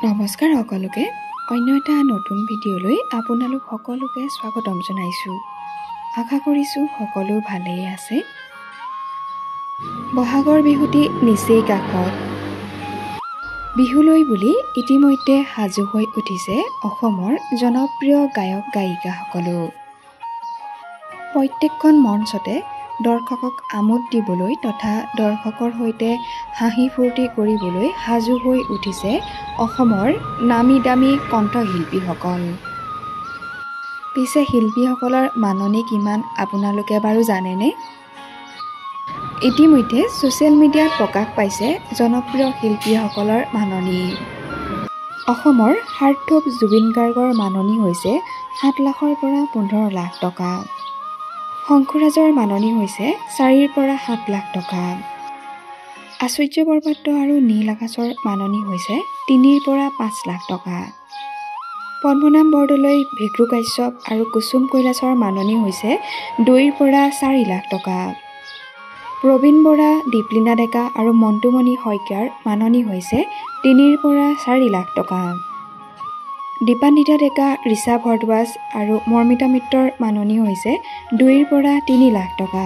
নমস্কাৰ সকলোকে অন্য এটা নতুন ভিডিঅ'লৈ আপোনালোক সকলোকে স্বাগতম জনাইছোঁ। আশা কৰিছোঁ সকলো ভালেই আছে। বহাগৰ বিহুটি নিচেই কাষত। বিহুলৈ বুলি ইতিমধ্যে সাজু হৈ উঠিছে অসমৰ জনপ্ৰিয় গায়ক গায়িকাসকলো। প্ৰত্যেকখন মঞ্চতে দৰ্শকক আমোদ দিবলৈ তথা দৰ্শকৰ সৈতে হাঁহি ফূৰ্তি কৰিবলৈ সাজু হৈ উঠিছে অসমৰ নামী দামী কণ্ঠশিল্পীসকল। পিছে শিল্পীসকলৰ মাননি কিমান আপোনালোকে বাৰু জানেনে? ইতিমধ্যে ছ'চিয়েল মিডিয়াত প্ৰকাশ পাইছে জনপ্ৰিয় শিল্পীসকলৰ মাননি। অসমৰ হাৰ্টথ্ৰব জুবিন গাৰ্গৰ মাননি হৈছে 7 লাখৰ পৰা 15 লাখ টকা। শংকুৰাজৰ মাননি হৈছে 4ৰ পৰা 7 লাখ টকা। আচুৰ্য বৰপাত্ৰ আৰু নীল আকাশৰ মাননি হৈছে 3ৰ পৰা 5 লাখ টকা। পদ্মনাভ বৰদলৈ, ভিঘু কাশ্যপ আৰু কুসুম কৈলাশৰ মাননি হৈছে 2ৰ পৰা 4 লাখ টকা। প্ৰবীণ বৰা, দীপলিনা ডেকা আৰু মণ্টুমণি শইকীয়াৰ মাননি হৈছে 3ৰ পৰা 4 লাখ টকা। দীপান্বিতা ডেকা, ৰিচা ভৰদ্বাজ আৰু মৰ্মিতা মিত্ৰৰ মাননি হৈছে 2ৰ পৰা 3 লাখ টকা।